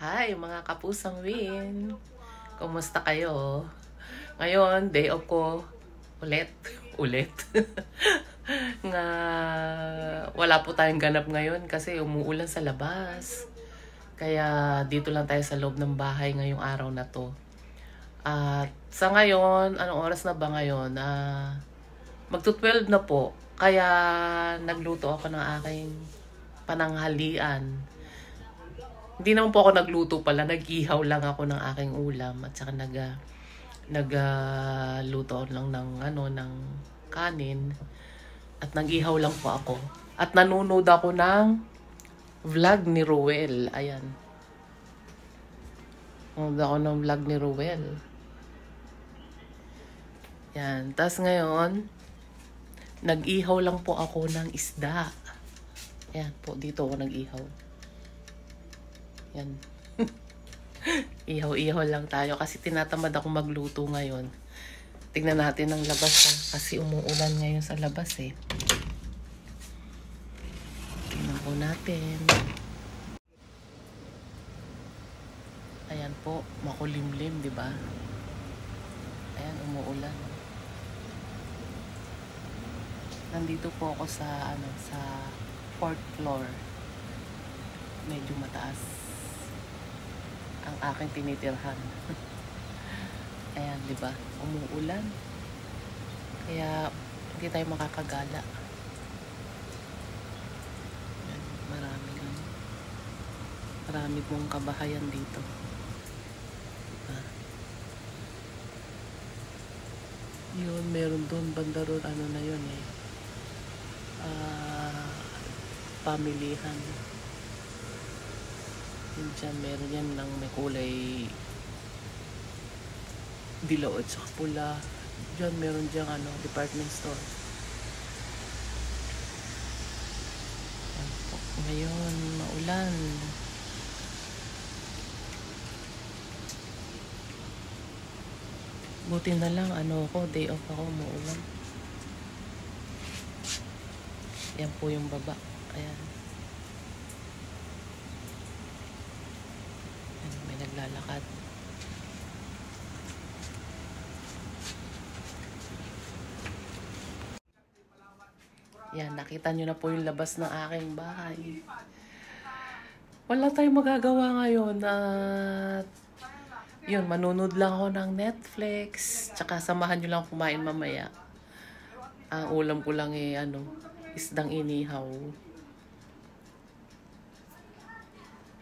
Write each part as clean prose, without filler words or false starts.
Hi mga kapusang Win! Kumusta kayo? Ngayon, day off ko ulit. Nga wala po tayong ganap ngayon kasi umuulan sa labas. Kaya dito lang tayo sa loob ng bahay ngayong araw na to. At sa ngayon, anong oras na ba ngayon? Magto-12 na po. Kaya nagluto ako ng aking pananghalian. Hindi naman po ako nagluto pala, nag-ihaw lang ako ng aking ulam at saka nagluto lang ng kanin at nag-ihaw lang po ako. At nanonood ako ng vlog ni Ruel. Ayan. Nanonood ako ng vlog ni Ruel. Yan. Tapos ngayon, nag-ihaw lang po ako ng isda. Ayan po, dito ako nag-ihaw. Yan. Ihaw-ihaw lang tayo kasi tinatamad ako magluto ngayon. Tingnan natin ang labas kasi umuulan ngayon sa labas eh. Tingnan po natin. Ayan po, makulimlim, di ba? Ayan, umuulan. Nandito po ako sa sa 4th floor. Medyo mataas ang aking tinitirhan. Ayan, di ba? Umuulan. Kaya hindi tayo makakagala. Ayan, marami pong kabahayan dito. Diba? Yun, meron doon banda roon, ano na yun eh. Pamilihan. Yun dyan, meron yan ng may kulay dilaw at saka pula. Dyan, meron dyan department store. Ngayon, maulan. Buti na lang, day off ako, maulan. Yan po yung baba. Ayan. May naglalakad. Yan, nakita nyo na po yung labas ng aking bahay. Wala tayong magagawa ngayon. At yun, manunod lang ako ng Netflix. Tsaka samahan nyo lang kumain mamaya. Ang ulam ko lang isdang inihaw.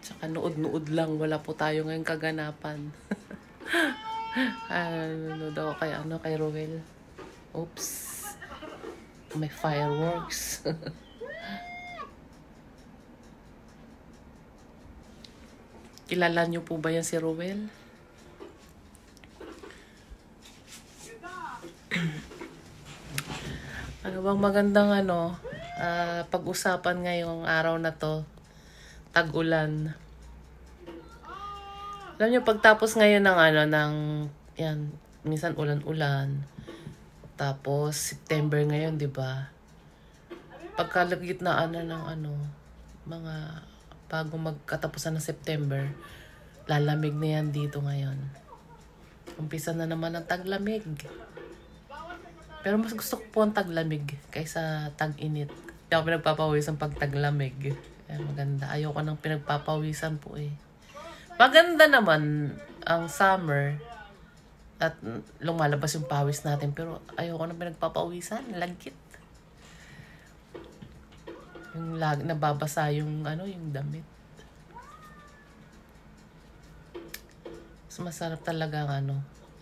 Tsaka nood-nood lang. Wala po tayo ngayong kaganapan. Nanood ako kay Ruel. Oops. May fireworks. Kilala niyo po ba yan si Ruel? Ano bang magandang pag-usapan ngayong araw na to? Tag-ulan. Alam niyo, pagtapos ngayon yan, minsan ulan-ulan. Tapos, September ngayon, di ba? Pagkalagitnaan na ng mga bago magkatapusan ng September, lalamig na yan dito ngayon. Umpisa na naman ang taglamig. Pero mas gusto ko po ang taglamig kaysa tag-init. Hindi ako pinagpapawisan pag taglamig. Maganda. Ayoko nang pinagpapawisan po eh. Maganda naman ang summer at lumalabas yung pawis natin, pero ayoko nang pinagpapawisan. Lagkit. Yung nababasa yung yung damit. Mas masarap talaga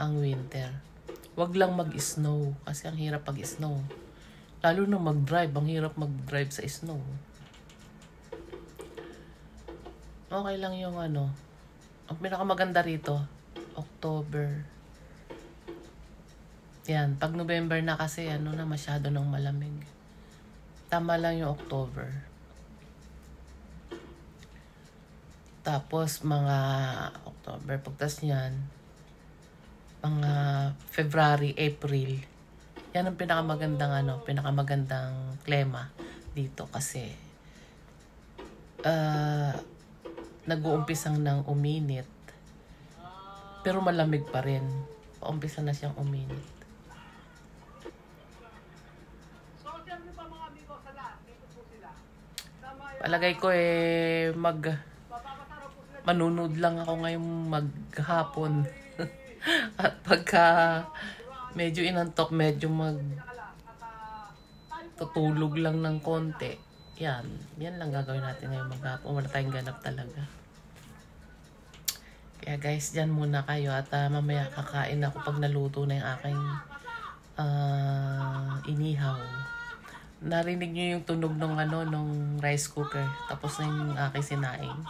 ang winter. Wag lang mag-snow kasi ang hirap pag-snow. Lalo na mag-drive, ang hirap mag-drive sa snow. Okay lang yung ang pinakamaganda rito, October. Yan, pag November na kasi na masyado nang malamig. Tama lang yung October. Tapos mga October, pagtas niyan, mga February, April. Yan ang pinakamakagandang klima dito kasi nag-uumpisang nang uminit. Pero malamig pa rin. Paumpisa na siyang uminit. Palagay ko manunod lang ako ngayong maghapon. At pagka medyo inantok, medyo tutulog lang ng konti. Yan lang gagawin natin ngayong maghapon. Wala tayong ganap talaga. Kaya guys, dyan muna kayo at mamaya kakain ako pag naluto na yung aking inihaw. Narinig nyo yung tunog nung rice cooker. Tapos na yung aking sinaing.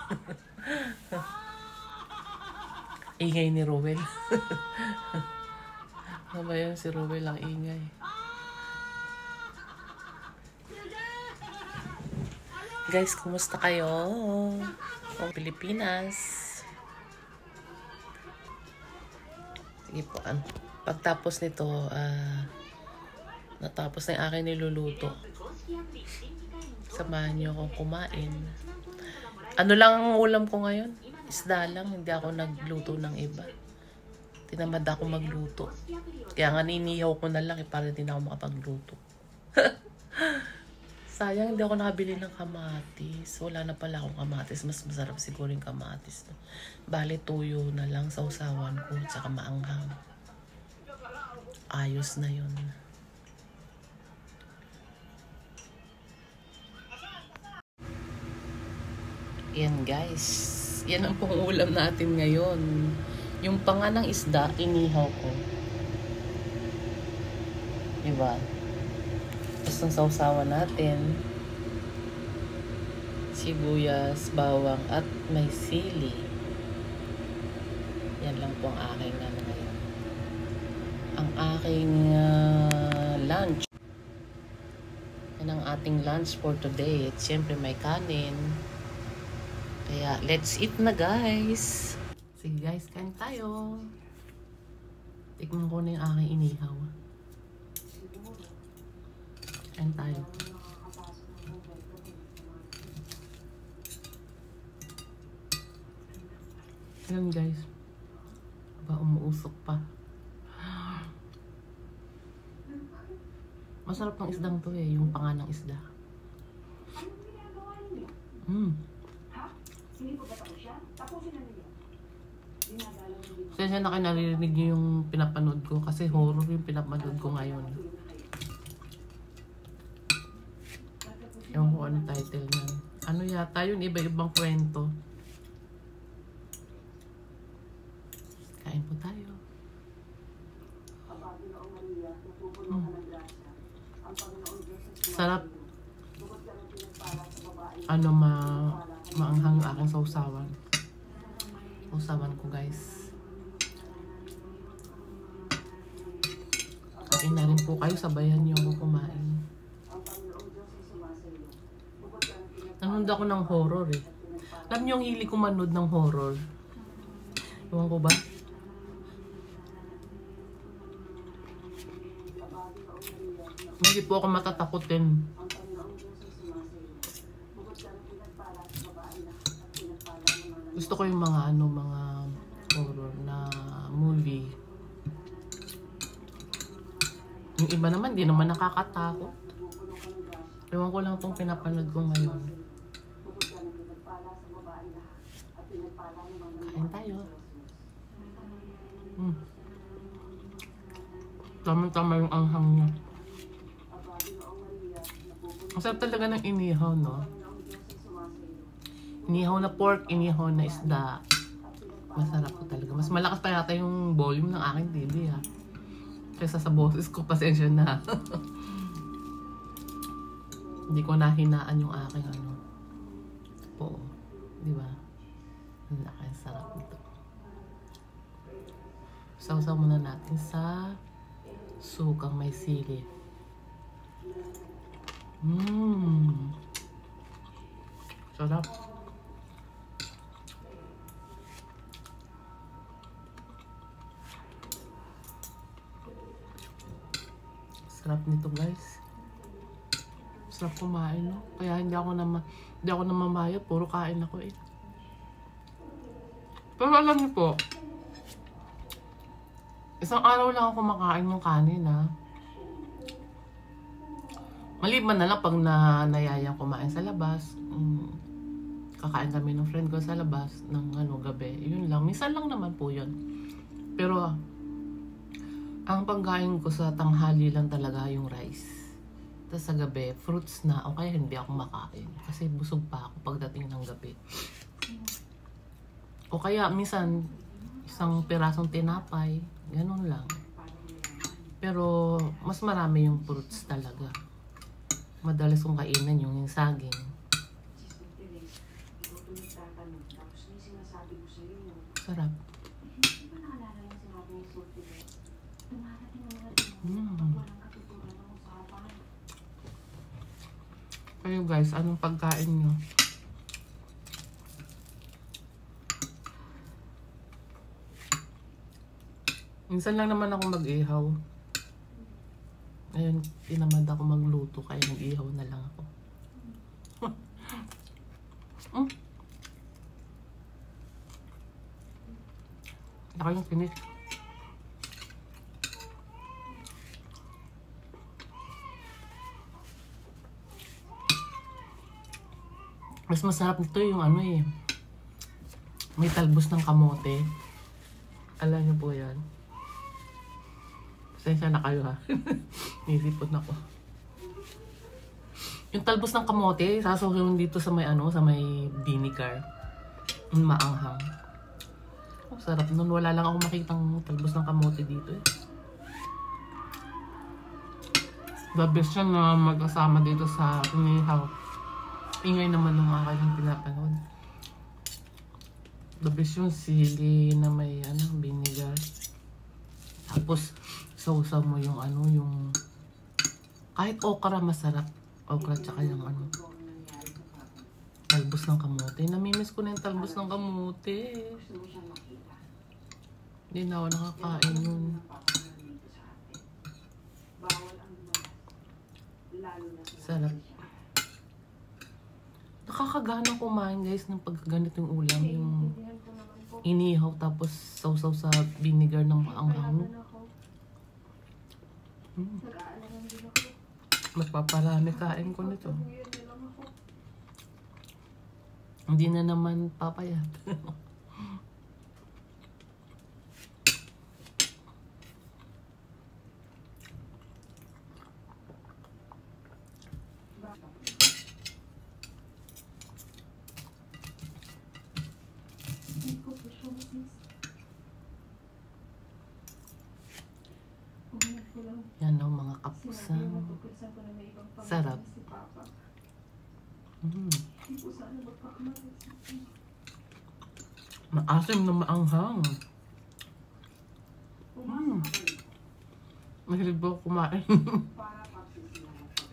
Ingay ni Rowel. Ano ba yun? Si Rowel ang ingay. Guys, kumusta kayo? Ang Pilipinas. Sige po. Pagtapos nito, natapos na yung aking niluluto. Samahan niyo akong kumain. Ano lang ang ulam ko ngayon? Isda lang. Hindi ako nagluto ng iba. Tinamad ako magluto. Kaya nga ninihaw ko na lang para hindi na ako makapagluto. Sayang, hindi ako nakabili ng kamatis. Wala na pala akong kamatis. Mas masarap siguro yung kamatis. Bale, tuyo na lang sa usawan ko. Tsaka maanghang. Ayos na yun. Yan guys. Yan ang pangulam natin ngayon. Yung panga ng isda, inihaw ko. Diba? Tapos ang sausawan natin, sibuyas, bawang, at may sili. Yan lang po ang aking ngayon. Ang aking lunch. Yan ang ating lunch for today. At syempre may kanin. Kaya let's eat na guys. Sige guys, kain tayo. Tikman ko na yung aking inihaw. Kain tayo. Ayan guys. Ba, umuusok pa. Masarap ng isdang to yung panga ng isda. Sensya na kayo naririnig nyo yung pinapanood ko kasi horror yung pinapanood ko ngayon. Ewan ko ano title niyan. Ano yata yun, iba-ibang kwento. Kain po tayo. Sarap. Maanghang aking sausawan. Sausawan ko guys. Kain na rin po kayo, sabayan niyo ako kumain. Nanood ako ng horror Alam niyo yung hili ko manood ng horror. Ewan ko ba? Hindi po ako matatakotin. Gusto ko yung mga mga horror na movie. Yung iba naman, di naman nakakatakot. Ewan ko lang itong pinapanood ko ngayon. Kain tayo. Tama-tama yung anghang niya. Ang sarap talaga ng inihaw, no? Inihaw na pork, inihaw na isda. Masarap po talaga. Mas malakas pa yata yung volume ng aking TV, ha? Kaysa sa boses ko, pasensya na. Hindi ko nahinaan yung aking po. Di ba? Ang sarap nito. Sausaw muna natin sa sukang may sili. Sarap. Sarap nito guys. Sarap kumain, no? Kaya hindi ako namamayat, puro kain ako Pero alam niyo po, isang araw lang ako kumakain ng kanin, ha. Maliban na lang pag nayayang kumain sa labas. Kakain kami ng friend ko sa labas ng gabi. Yun lang. Minsan lang naman po yun. Pero ang pagkain ko sa tanghali lang talaga yung rice. Tapos sa gabi, fruits na. O kaya hindi ako makain. Kasi busog pa ako pagdating ng gabi. O kaya minsan, isang pirasong tinapay. Ganun lang. Pero mas marami yung fruits talaga. Madalas kong kainan yung saging. Sarap. Kayo guys, anong pagkain nyo? Minsan lang naman ako mag-ihaw. Ayun, tinamad ako magluto kaya nag-ihaw na lang ako. Laki yung tinik. Mas masarap nito yung may talbos ng kamote. Alam niyo po yan. Pasensya na kayo, ha. Nisipot na ko. Yung talbos ng kamote, sasawayin dito sa may sa may vinegar. Maanghang. Oh, sarap nun. Wala lang ako makitang talbos ng kamote dito, eh. The best siya na magkasama dito sa inihaw. Ingay naman ng aking pinapanood. The best yung sili na may vinegar. Tapos sausaw mo yung yung kahit okra masarap. Okra tsaka yung talbos ng kamote. Namimiss ko na yung talbos ng kamote. Hindi na ako nakakain yun. Sarap. Nakakagana kumain guys ng pagkaganito yung ulam. Yung inihaw tapos sausaw sa vinegar ng maanghang. Magpaparami kain ko nito. Hindi na naman papayat. Yan mga kapusan. Sarap. Maasim na maanghang. Mahilig ba ako kumain?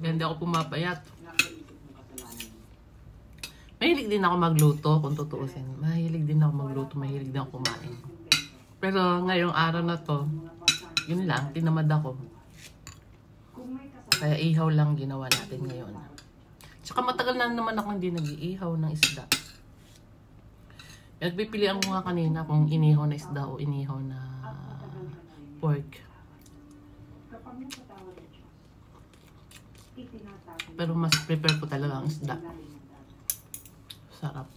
Kaya hindi ako pumapayat. Mahilig din ako magluto kung tutuusin. Mahilig din ako magluto, mahilig din ako kumain. Pero ngayong araw na to, yun lang, tinamad ako. Kaya ihaw lang ginawa natin ngayon. Tsaka matagal na naman ako hindi nag-iihaw ng isda. Nagpipilian ko nga kanina kung inihaw na isda o inihaw na pork. Pero mas prepare ko talaga ang isda. Sarap.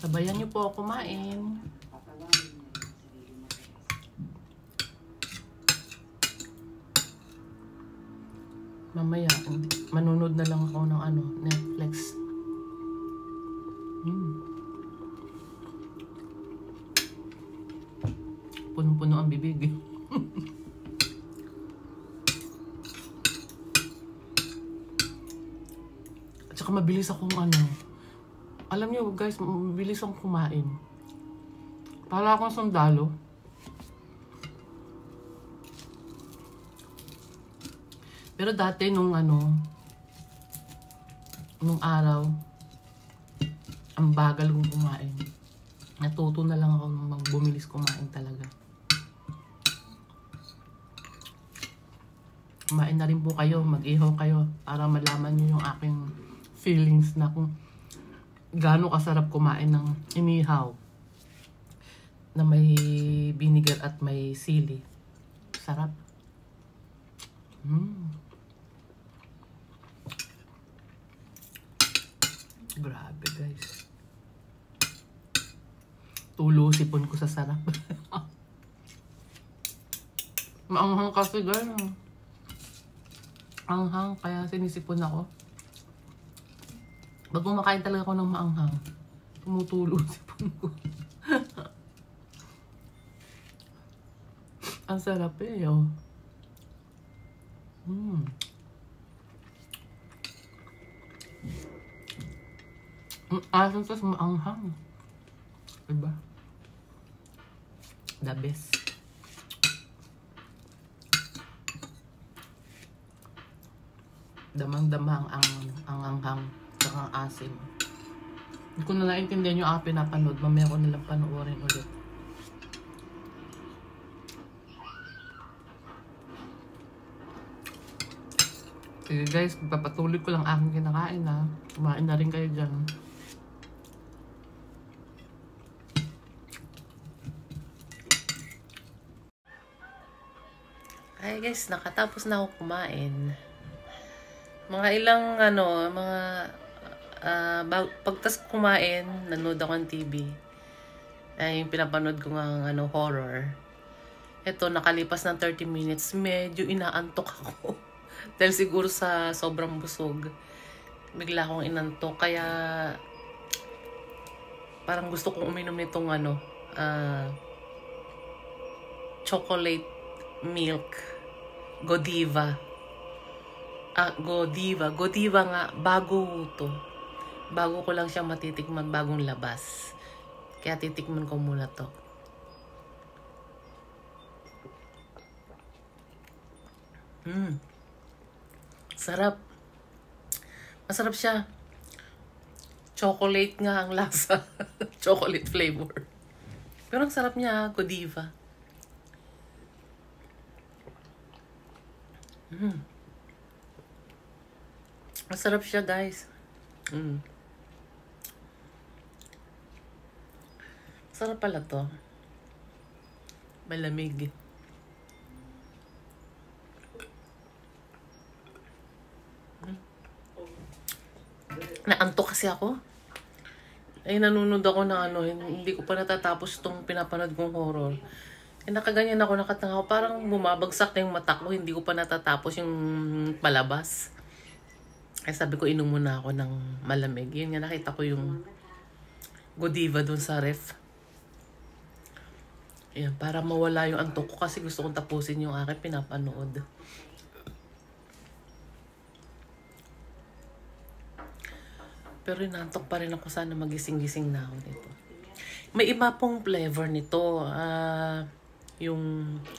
Sabayan niyo po ako kumain. Mamaya, manunod na lang ako ng Netflix. Punong-puno ang bibig. At saka mabilis akong alam niyo guys, mabilis akong kumain. Para akong sundalo. Pero dati nung araw, ang bagal kong kumain. Natuto na lang ako magbumilis kumain talaga. Kumain na rin po kayo, mag-ihaw kayo para malaman nyo yung aking feelings na kung gaano kasarap kumain ng inihaw na may vinegar at may sili. Sarap. Grabe guys. Tulo sipon ko sa sarap. Maanghang kasi guys. Anghang, kaya sinisipon ako. Pag kumakain talaga ako ng maanghang, tumutulo sipon ko. Ang sarap eh, oh. Asin tas maanghang. Diba? The best. Damang-damang ang anghang at ang asim. Hindi ko na naintindihan yung aking pinapanood. Mamaya ko nilang panoorin ulit. Sige guys, papatuloy ko lang aking kinakain ha. Kumain na rin kayo dyan. Hi guys, nakatapos na ako kumain. Mga ilang pagtas kumain, nanood ako ng TV. Ay, yung pinapanood ko ng horror. Ito, nakalipas ng 30 minutes, medyo inaantok ako. Dahil siguro sa sobrang busog, bigla akong inantok. Kaya, parang gusto kong uminom nitong chocolate milk. Godiva. Godiva nga, bago to. Bago ko lang siya matitikman, bagong labas. Kaya titikman ko muna to. Sarap. Masarap siya. Chocolate nga ang lasa. Chocolate flavor. Pero ang sarap niya, Godiva. Masarap siya, guys. Sarap pala to. Malamig. Naantok kasi ako. Ay, nanonood ako ng hindi ko pa natatapos itong pinapanood kong horror. Eh, nakaganyan ako, nakatanga ako. Parang bumabagsak na yung mata ko. Hindi ko pa natatapos yung palabas. Kaya sabi ko, inom muna ako ng malamig. Yun nga, nakita ko yung Godiva dun sa ref. Ayan, para mawala yung antok ko kasi gusto kong tapusin yung aking pinapanood. Pero inantok pa rin ako, sana magising-gising na ako nito. May iba pong flavor nito. Yung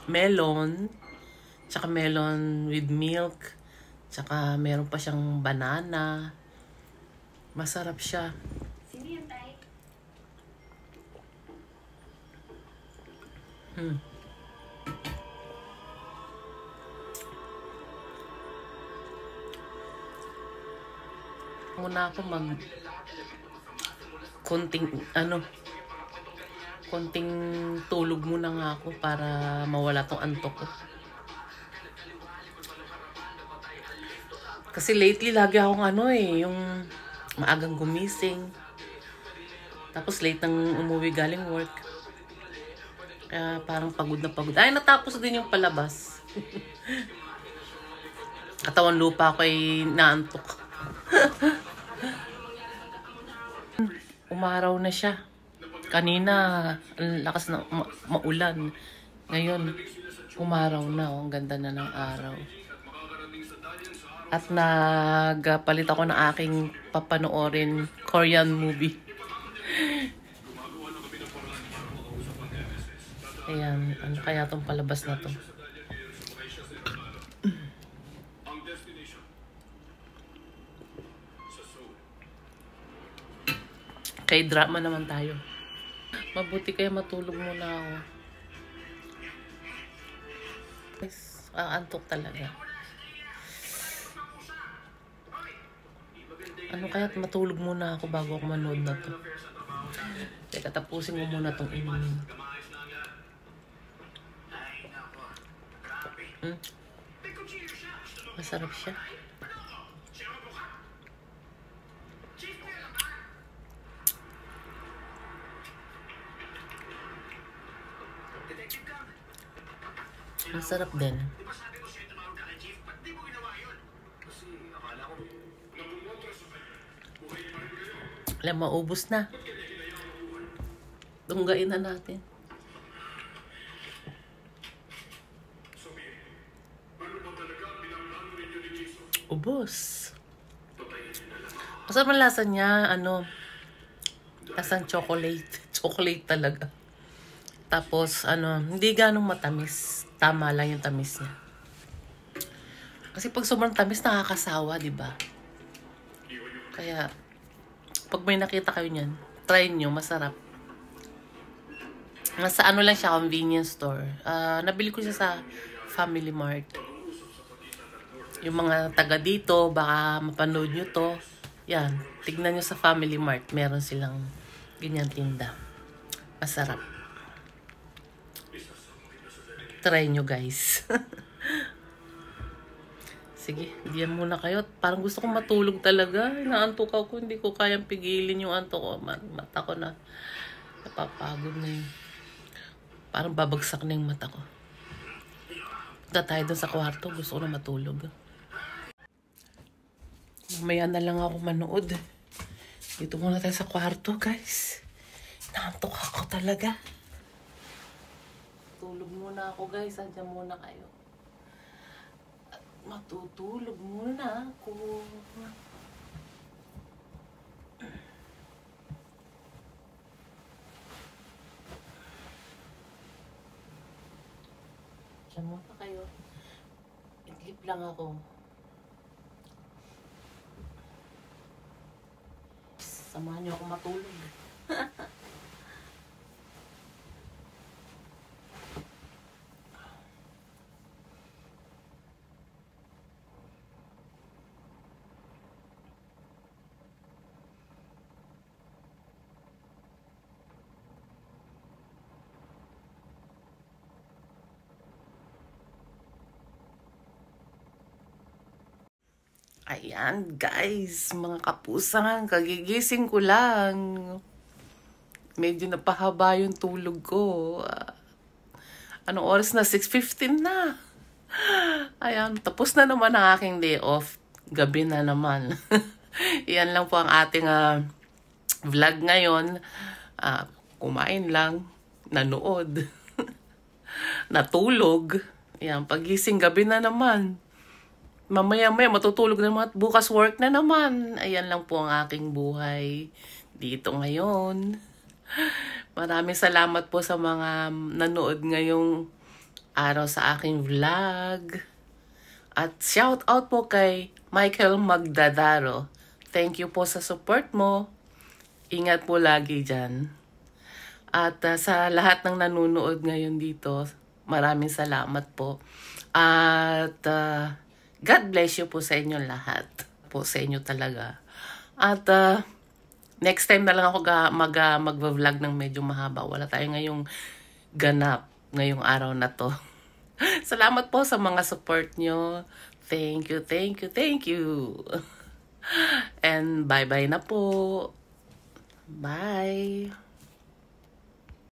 melon, tsaka melon with milk, tsaka meron pa siyang banana. Masarap siya. Muna ako konting tulog muna nga ako para mawala tong antok ko. Kasi lately lagi akong yung maagang gumising. Tapos late nang umuwi galing work. Kaya parang pagod na pagod. Ay, natapos din yung palabas. Katawan lupa ako ay naantok. Umaraw na siya. Kanina, ang lakas na maulan. Ngayon, umaraw na. Ang ganda na ng araw. At nagpalit ako ng aking papanoorin Korean movie. Ayan, ano kaya tong palabas na to? Kay drama naman tayo. Mabuti kaya matulog muna ako. Guys, antok talaga. Ano kaya't matulog muna ako bago ako manood na to. Teka, tapusin mo muna tong inumin. Masarap siya. Masarap din. Alam, maubos na. Tunggain na natin. Ubos. Masarap ang lasa niya, lasang chocolate. Chocolate talaga. Tapos, hindi ganong matamis. Tama lang yung tamis niya. Kasi pag sobrang tamis, nakakasawa, di ba? Kaya, pag may nakita kayo niyan, try nyo, masarap. Nasa lang siya, convenience store. Nabili ko siya sa Family Mart. Yung mga taga dito, baka mapanood nyo to. Yan, tignan nyo sa Family Mart. Meron silang ganyan tinda. Masarap. Try nyo, guys. Sige, diyan muna kayo. Parang gusto kong matulog talaga. Inaantok ako. Hindi ko kayang pigilin yung antok ko. Mata ko na. Napapagod na yun. Parang babagsak na yung mata ko. Punta tayo dun sa kwarto. Gusto ko na matulog. Mamaya na lang ako manood. Dito muna tayo sa kwarto, guys. Inaantok ako talaga. Tulog muna ako, guys. Andiyan muna kayo. Matutulog muna ako. Diyan muna kayo. Idlip lang ako. Samahan niyo ako matulog. Ayan, guys, mga kapusangan, kagigising ko lang. Medyo napahaba yung tulog ko. Anong oras na? 6:15 na. Ayan, tapos na naman ang aking day off. Gabi na naman. Iyan lang po ang ating vlog ngayon. Kumain lang, nanood, natulog. Ayan, pagising gabi na naman. Mamaya-maya matutulog na naman at bukas work na naman. Ayan lang po ang aking buhay dito ngayon. Maraming salamat po sa mga nanood ngayong araw sa aking vlog. At shout out po kay Michael Magdadaro. Thank you po sa support mo. Ingat po lagi dyan. At sa lahat ng nanonood ngayon dito, maraming salamat po. At God bless you po sa inyo lahat. Po sa inyo talaga. At next time na lang ako mag-vlog ng medyo mahaba. Wala tayo ngayong ganap ngayong araw na to. Salamat po sa mga support nyo. Thank you, thank you, thank you. And bye-bye na po. Bye.